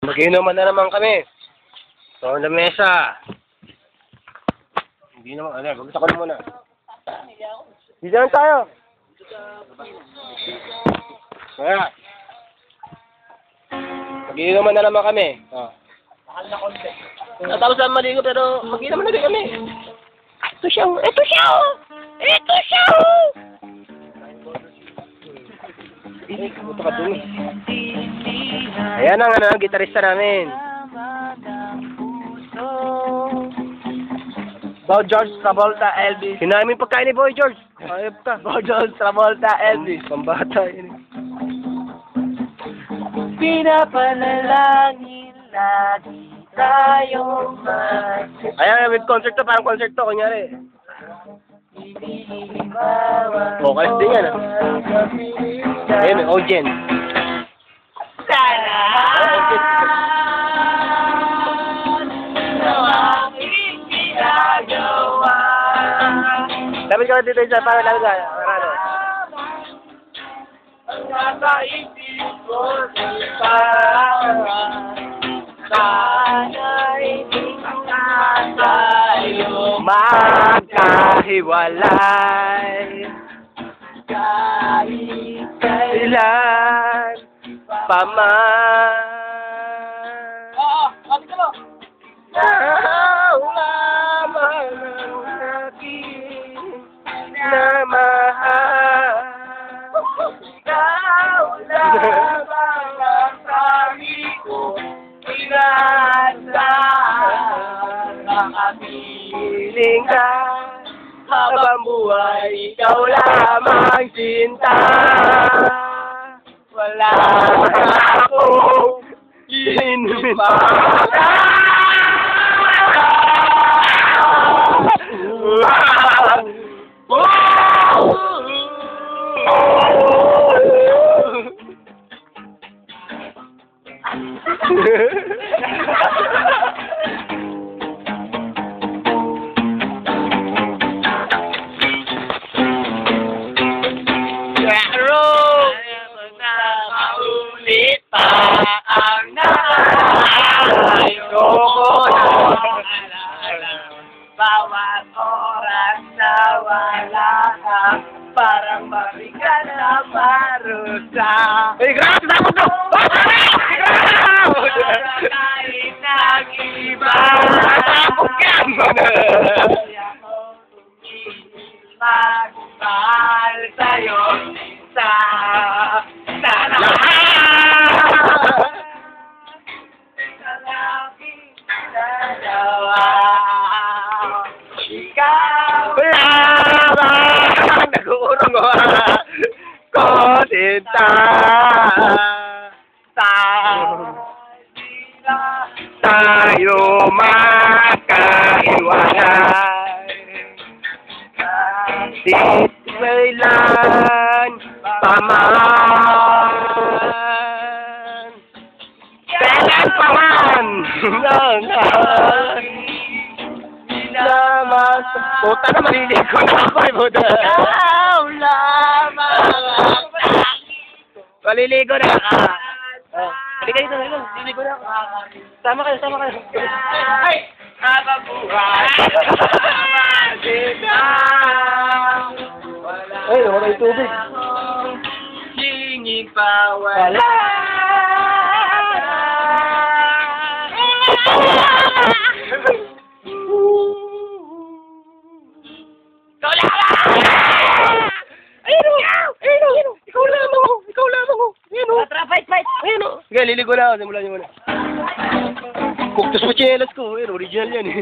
Mag-inuman na naman kami. So, on the mesa. Hindi naman, gusto ko na muna. Hindi naman tayo. Kaya. Mag-inuman na naman kami. Mahal na konti. Natapos na maligo pero mag-inuman na rin kami. Ito siya. Buto ka dumi. Ayan ang gitarista namin. Boy George Travolta Elvis. Sinamin pagkain ni Boy George. Ayop ka. Boy George Travolta Elvis. Pambata yun. Pinapanalangin lagi tayong Ayan, with concert to, parang concert to, kunyari. Vocals din yan, Ayun, may audience. Sana aking ginagawa. Dapat ka dito isa, para lang ka. Ang nasa isip ko para sana'y hindi na tayo magkahiwalay. kahit Kailan pa man. Bakit mo? Lamang ang aking namahal. Ikaw lamang ang sabi ko, inaasahan ang Piling ka habang buhay, ikaw lamang sinta. wala Akong inumin pa. Maulit pa ang nakaayos ko bawat oras na wala ka, parang mabigat na parusa. Hey, grabe! Tapos na! Kahit nag-iba, Tapos ka! magmahal sa'yo sa lahat. Ikaw lamang nag-uurong ko sinta. Tayo magkahiwalay. Kahit kailan pa man. Kailan pa man. Puta na, maliligo na ako eh, puta. Ikaw lamang Maliligo na ka. Hindi kayo na, liligo na ako. Sama kayo. Ay! Habang buhay! Ay, nawala yung tubig. Hinging pa wala. Ikaw lamang o. Ayun o. Tara, fight! Ayun o. Sige, liligo na ako. Simulan niyo muna. Kuktos mo chinelas ko. Ayun, original yan eh.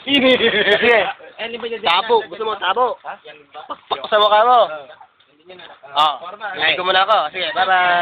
Sige. Tabo. Gusto mo tabo? Pakpak sa mukha mo. Liligo muna ako. Sige, bye-bye.